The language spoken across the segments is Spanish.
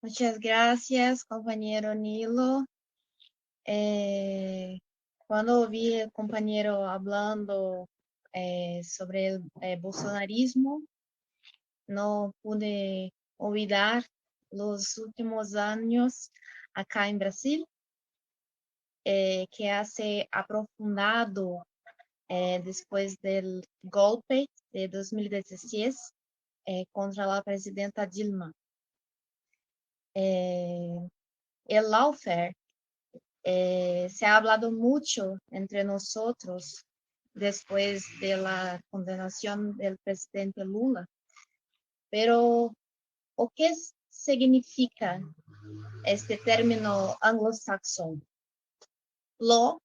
Muchas gracias, compañero Nilo. Cuando vi el compañero hablando sobre el bolsonarismo, no pude olvidar los últimos años acá en Brasil, que hace aprofundado después del golpe de 2016 contra la presidenta Dilma. El lawfare se ha hablado mucho entre nosotros después de la condenación del presidente Lula, pero ¿o qué significa este término anglosaxón? Law,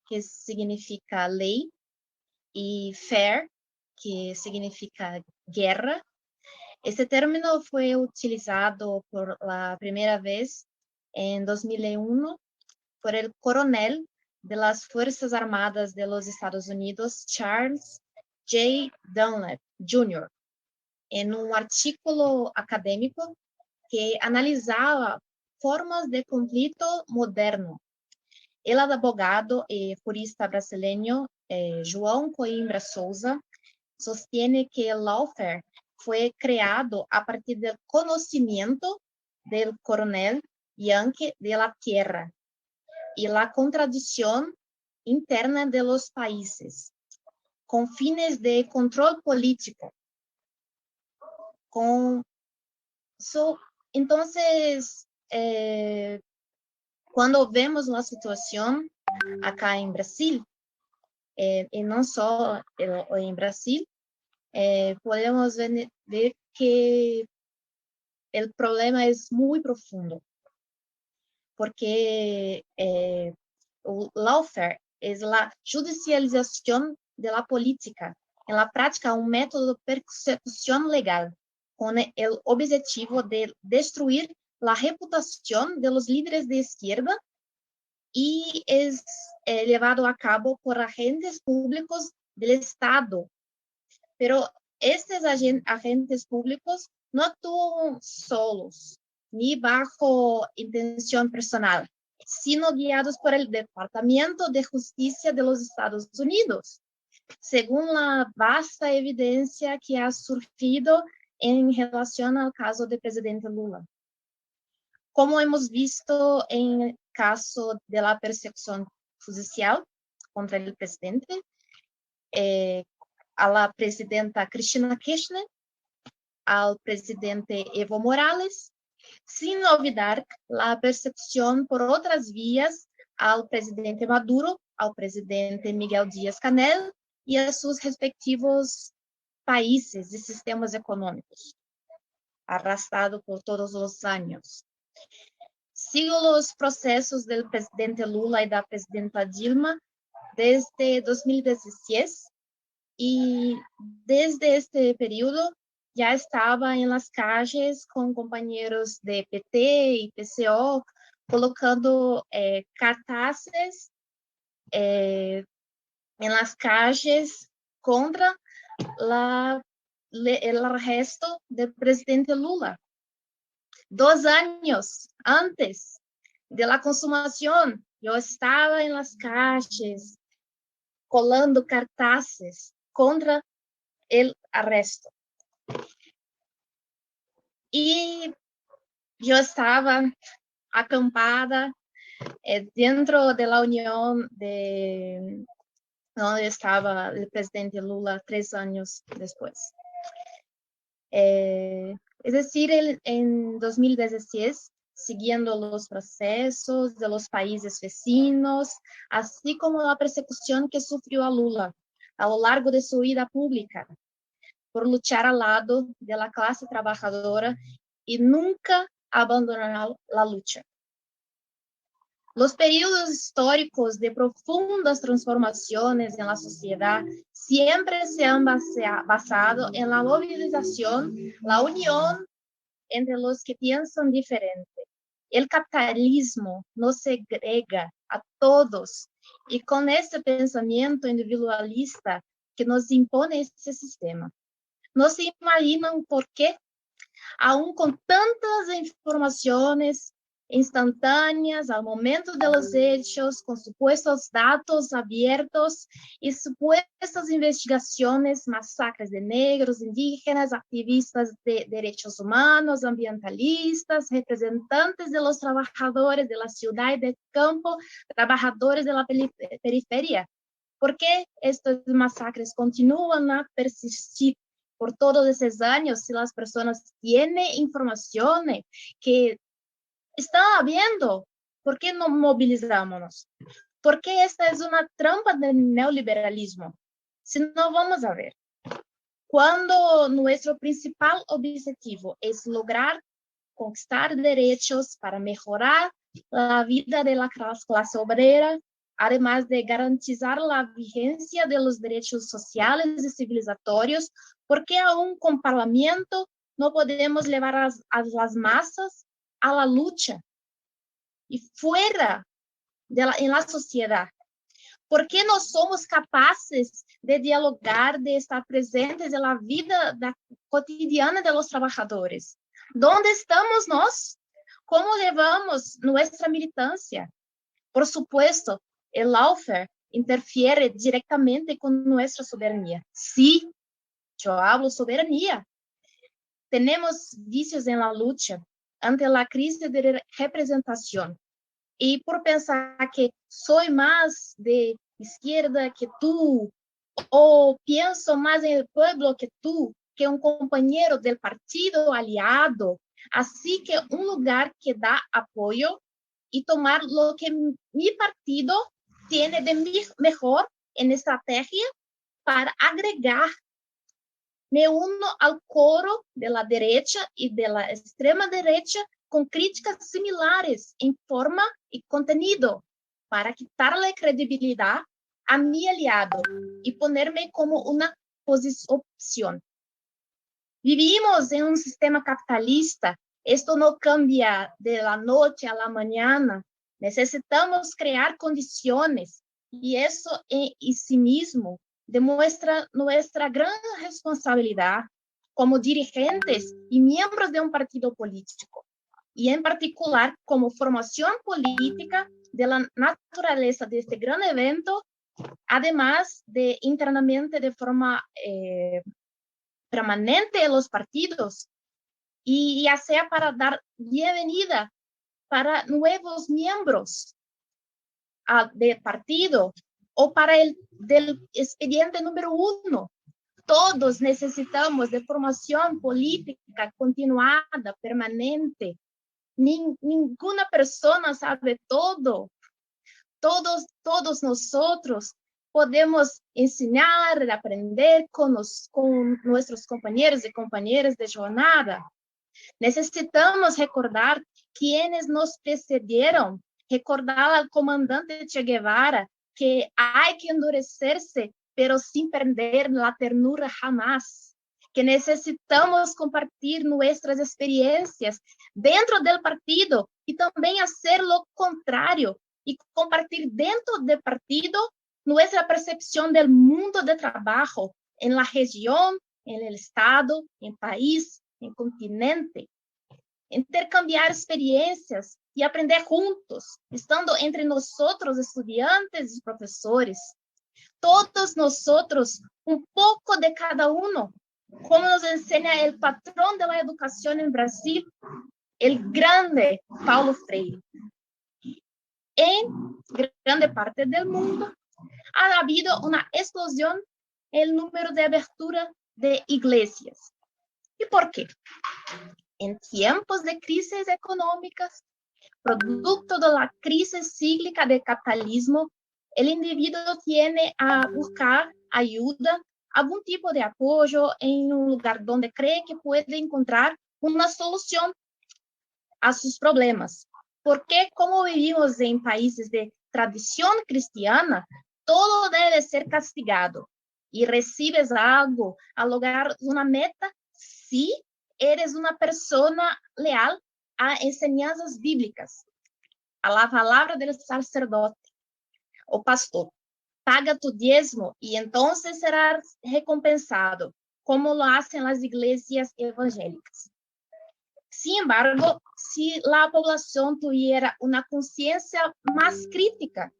que significa ley, y fair, que significa guerra. Este término fue utilizado por la primera vez en 2001 por el coronel de las Fuerzas Armadas de los Estados Unidos, Charles J. Dunlap Jr., en un artículo académico que analizaba formas de conflicto moderno. El advogado y jurista brasileño João Coimbra Souza sostiene que el lawfare fue creado a partir del conocimiento del coronel Yankee de la tierra y la contradicción interna de los países, con fines de control político. Entonces, cuando vemos la situación acá en Brasil, y no solo en Brasil, podemos ver que el problema es muy profundo, porque lawfare es la judicialización de la política, en la práctica un método de persecución legal, con el objetivo de destruir la reputación de los líderes de izquierda y es llevado a cabo por agentes públicos del Estado. Pero estos agentes públicos no actúan solos, ni bajo intención personal, sino guiados por el Departamento de Justicia de los Estados Unidos, según la vasta evidencia que ha surgido en relación al caso del presidente Lula. Como hemos visto en el caso de la persecución judicial contra el presidente, a la presidenta Cristina Kirchner, al presidente Evo Morales, sin olvidar la persecución por otras vías al presidente Maduro, al presidente Miguel Díaz-Canel y a sus respectivos países y sistemas económicos, arrastrado por todos los años. Sigo los procesos del presidente Lula y de la presidenta Dilma desde 2016 y desde este periodo ya estaba en las calles con compañeros de PT y PCO colocando cartazes en las calles contra el arresto del presidente Lula. 2 años antes de la consumación, yo estaba en las calles colando cartazes contra el arresto. Y yo estaba acampada dentro de la unión de donde estaba el presidente Lula 3 años después. Es decir, en 2016, siguiendo los procesos de los países vecinos, así como la persecución que sufrió a Lula a lo largo de su vida pública, por luchar al lado de la clase trabajadora y nunca abandonar la lucha. Los periodos históricos de profundas transformaciones en la sociedad siempre se han basado en la movilización, la unión entre los que piensan diferente. El capitalismo nos segrega a todos y con este pensamiento individualista que nos impone este sistema. ¿No se imaginan por qué? aún con tantas informaciones instantáneas al momento de los hechos, con supuestos datos abiertos y supuestas investigaciones, masacres de negros, indígenas, activistas de derechos humanos, ambientalistas, representantes de los trabajadores de la ciudad y del campo, trabajadores de la periferia. ¿Por qué estos masacres continúan a persistir por todos esos años si las personas tienen información que están viendo? ¿Por qué no movilizamos? Porque esta es una trampa del neoliberalismo. Si no, vamos a ver. Cuando nuestro principal objetivo es lograr conquistar derechos para mejorar la vida de la clase obrera, además de garantizar la vigencia de los derechos sociales y civilizatorios, porque aún con parlamento no podemos llevar a las masas a la lucha y fuera en la sociedad. ¿Por qué no somos capaces de dialogar, de estar presentes en la vida cotidiana de los trabajadores? ¿Dónde estamos nós? ¿Cómo llevamos nuestra militancia? Por supuesto, el lawfare interfiere directamente con nuestra soberanía. Sí, yo hablo soberanía. Tenemos vicios en la lucha ante la crisis de representación. Y por pensar que soy más de izquierda que tú, o pienso más en el pueblo que tú, que un compañero del partido aliado. Así que un lugar que da apoyo y tomar lo que mi partido tiene de mejor en estrategia para agregar. Me uno al coro de la derecha y de la extrema derecha con críticas similares en forma y contenido para quitarle credibilidad a mi aliado y ponerme como una opción. Vivimos en un sistema capitalista. Esto no cambia de la noche a la mañana. Necesitamos crear condiciones y eso en sí mismo demuestra nuestra gran responsabilidad como dirigentes y miembros de un partido político, y en particular como formación política de la naturaleza de este gran evento, además de internamente de forma permanente en los partidos, y ya sea para dar bienvenida para nuevos miembros de partido o para el del expediente número 1. Todos necesitamos de formación política continuada, permanente. Ninguna persona sabe todo. Todos nosotros podemos enseñar, aprender con nuestros compañeros y compañeras de jornada. Necesitamos recordar quienes nos precedieron, recordar al comandante Che Guevara que hay que endurecerse, pero sin perder la ternura jamás. Que necesitamos compartir nuestras experiencias dentro del partido y también hacer lo contrario y compartir dentro del partido nuestra percepción del mundo de trabajo en la región, en el estado, en país, en continente. Intercambiar experiencias y aprender juntos, estando entre nosotros, estudiantes y profesores. Todos nosotros, un poco de cada uno, como nos enseña el patrón de la educación en Brasil, el grande Paulo Freire. En grande parte del mundo ha habido una explosión en el número de abertura de iglesias. ¿Y por qué? En tiempos de crisis económicas, producto de la crisis cíclica del capitalismo, el individuo tiene a buscar ayuda, algún tipo de apoyo en un lugar donde cree que puede encontrar una solución a sus problemas. Porque como vivimos en países de tradición cristiana, todo debe ser castigado. Y recibes algo al lograr una meta, sí, eres una persona leal a enseñanzas bíblicas, a la palabra del sacerdote o pastor. Paga tu diezmo y entonces serás recompensado, como lo hacen las iglesias evangélicas. Sin embargo, si la población tuviera una conciencia más crítica,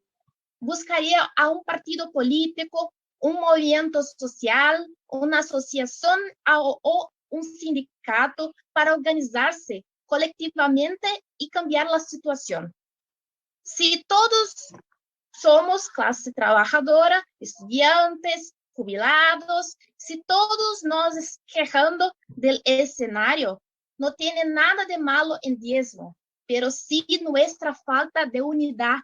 buscaría a un partido político, un movimiento social, una asociación o un sindicato para organizarse colectivamente y cambiar la situación. Si todos somos clase trabajadora, estudiantes, jubilados, si todos nos quejando del escenario, no tiene nada de malo en diezmo, pero sí nuestra falta de unidad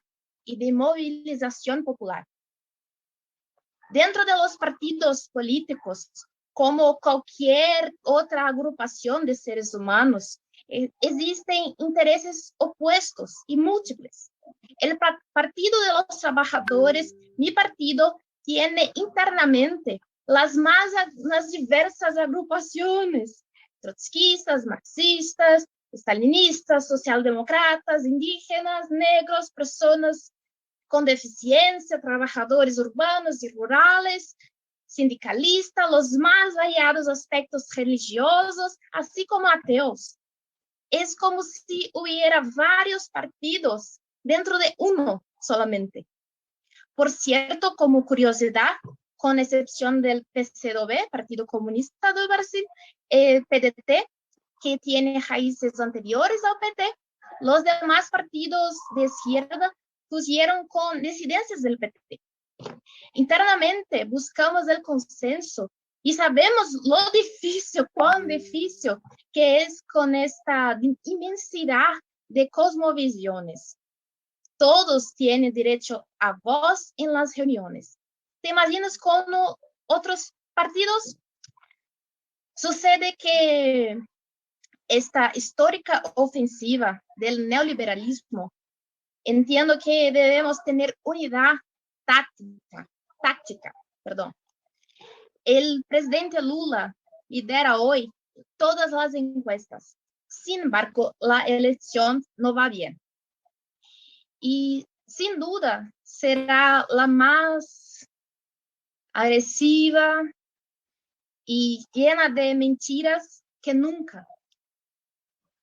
y de movilización popular. Dentro de los partidos políticos, como cualquier otra agrupación de seres humanos, existen intereses opuestos y múltiples. El Partido de los Trabajadores, mi partido, tiene internamente las diversas agrupaciones, trotskistas, marxistas, stalinistas, socialdemócratas, indígenas, negros, personas con deficiencia, trabajadores urbanos y rurales, sindicalistas, los más variados aspectos religiosos, así como ateos. Es como si hubiera varios partidos dentro de uno solamente. Por cierto, como curiosidad, con excepción del PCdoB, Partido Comunista do Brasil, el PDT, que tiene raíces anteriores al PT, los demás partidos de izquierda pusieron con disidencias del PT. Internamente buscamos el consenso y sabemos lo difícil, cuán difícil que es con esta inmensidad de cosmovisiones. Todos tienen derecho a voz en las reuniones. ¿Te imaginas con otros partidos? Sucede que esta histórica ofensiva del neoliberalismo, entiendo que debemos tener unidad táctica. El presidente Lula lidera hoy todas las encuestas. Sin embargo, la elección no va bien. Y sin duda será la más agresiva y llena de mentiras que nunca.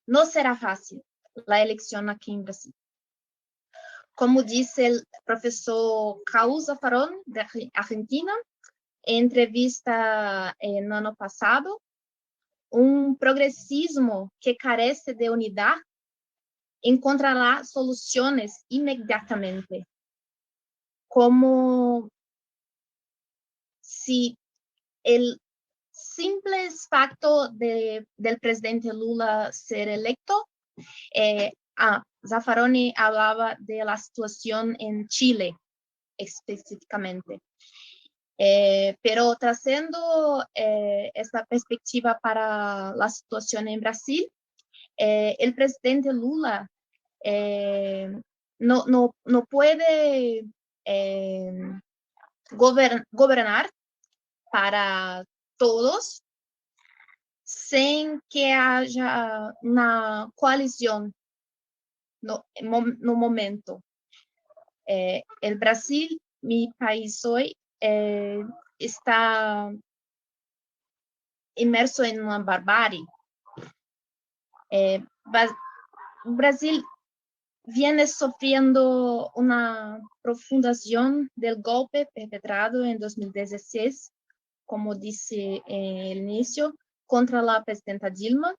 No será fácil la elección aquí en Brasil. Como dice el profesor Raúl Zaffaroni de Argentina, en entrevista en año pasado, un progresismo que carece de unidad encontrará soluciones inmediatamente, como si el simple facto del presidente Lula ser electo, Zaffaroni hablaba de la situación en Chile específicamente. Pero trazando esta perspectiva para la situación en Brasil, el presidente Lula no puede gobernar para todos sin que haya una coalición no momento. El Brasil, mi país hoy, está inmerso en una barbarie. Brasil viene sufriendo una profundación del golpe perpetrado en 2016, como dice en el inicio, contra la presidenta Dilma,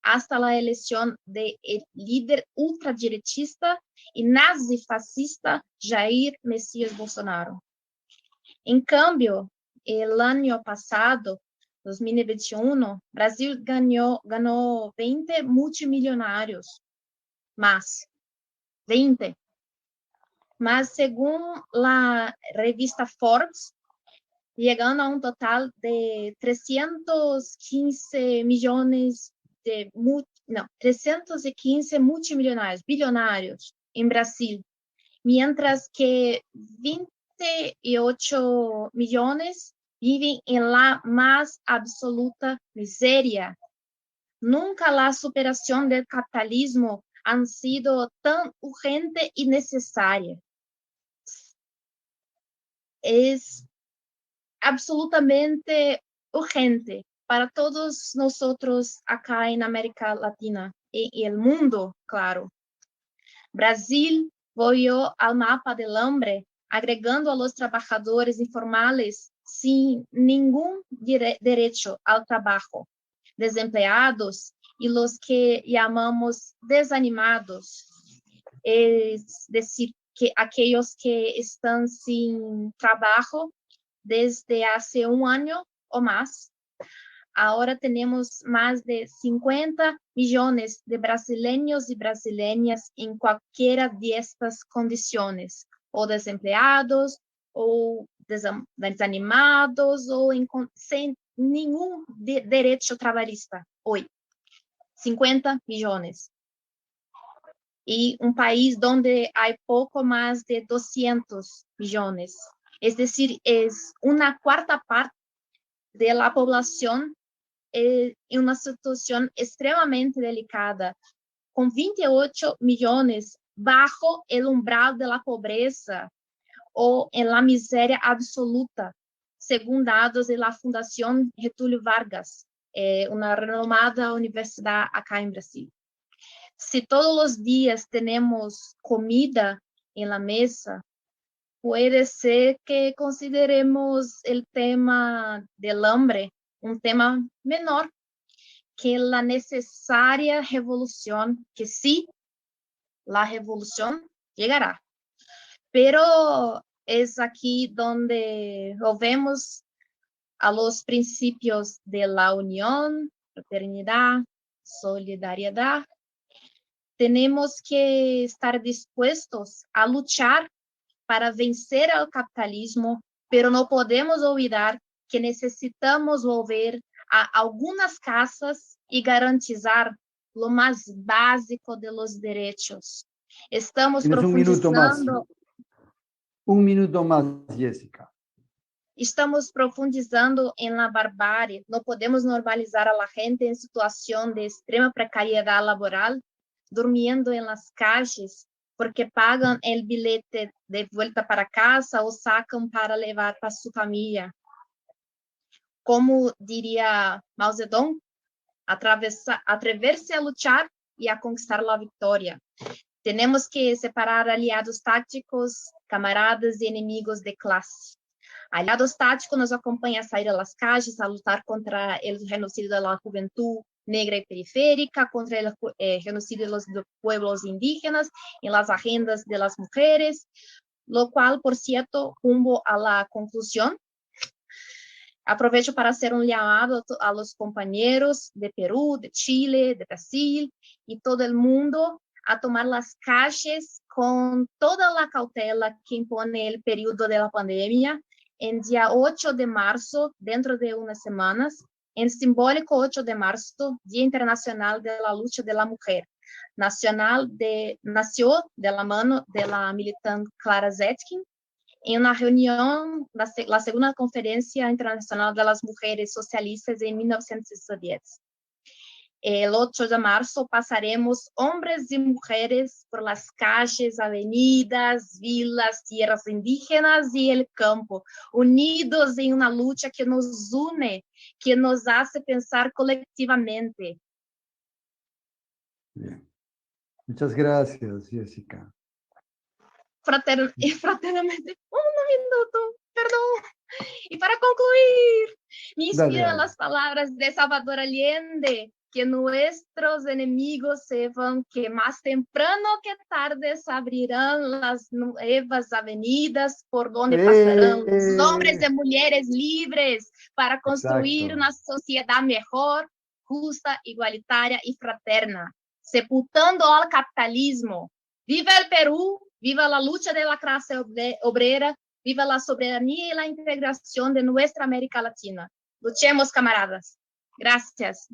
hasta la elección del líder ultraderechista y nazifascista Jair Messias Bolsonaro. En cambio, el año pasado, 2021, Brasil ganó 20 multimillonarios, más 20. Mas según la revista Forbes, llegando a un total de 315 millones 315 multimillonarios, billonarios en Brasil, mientras que 28 millones viven en la más absoluta miseria. Nunca la superación del capitalismo han sido tan urgente y necesaria. Es absolutamente urgente para todos nosotros acá en América Latina y el mundo, claro. Brasil volvió al mapa del hambre, agregando a los trabajadores informales sin ningún derecho al trabajo, desempleados y los que llamamos desanimados, es decir, que aquellos que están sin trabajo desde hace un año o más. Ahora tenemos más de 50 millones de brasileños y brasileñas en cualquiera de estas condiciones, o desempleados, o desanimados, o sin ningún derecho trabalhista hoy. 50 millones. Y un país donde hay poco más de 200 millones. Es decir, es una cuarta parte de la población en una situación extremadamente delicada, con 28 millones bajo el umbral de la pobreza o en la miseria absoluta, según datos de la Fundación Getúlio Vargas, una renomada universidad acá en Brasil. Si todos los días tenemos comida en la mesa, puede ser que consideremos el tema del hambre un tema menor que la necesaria revolución, que sí, la revolución llegará. Pero es aquí donde volvemos a los principios de la unión, fraternidad, solidaridad. Tenemos que estar dispuestos a luchar para vencer al capitalismo, pero no podemos olvidar que necesitamos volver a algunas casas y garantizar lo más básico de los derechos. Estamos Tienes profundizando. Un minuto más, Jessica. Estamos profundizando en la barbarie. No podemos normalizar a la gente en situación de extrema precariedad laboral, durmiendo en las calles, porque pagan el billete de vuelta para casa o sacan para levar para su familia. Como diría Mao Zedong, atreverse a luchar y a conquistar la victoria. Tenemos que separar aliados tácticos, camaradas y enemigos de clase. Aliados táticos nos acompañan a sair a las calles, a lutar contra el genocidio de la juventud negra y periférica, contra el genocidio de los pueblos indígenas, en las agendas de las mujeres, lo cual, por cierto, rumbo a la conclusión, aprovecho para hacer un llamado a los compañeros de Perú, de Chile, de Brasil y todo el mundo a tomar las calles con toda la cautela que impone el periodo de la pandemia. En día 8 de marzo, dentro de unas semanas, en simbólico 8 de marzo, Día Internacional de la Lucha de la Mujer. Nació de la mano de la militante Clara Zetkin, en una reunión, la segunda conferencia internacional de las mujeres socialistas en 1910. El 8 de marzo pasaremos hombres y mujeres por las calles, avenidas, vilas, tierras indígenas y el campo, unidos en una lucha que nos une, que nos hace pensar colectivamente. Bien. Muchas gracias, Jessica. Fraternamente, un minuto, perdón. Y para concluir, me inspiran las palabras de Salvador Allende, que nuestros enemigos sepan que más temprano que tarde se abrirán las nuevas avenidas por donde pasarán los hombres y mujeres libres para construir una sociedad mejor, justa, igualitaria y fraterna, sepultando al capitalismo. ¡Viva el Perú! ¡Viva la lucha de la clase obrera! ¡Viva la soberanía y la integración de nuestra América Latina! Luchemos, camaradas. Gracias.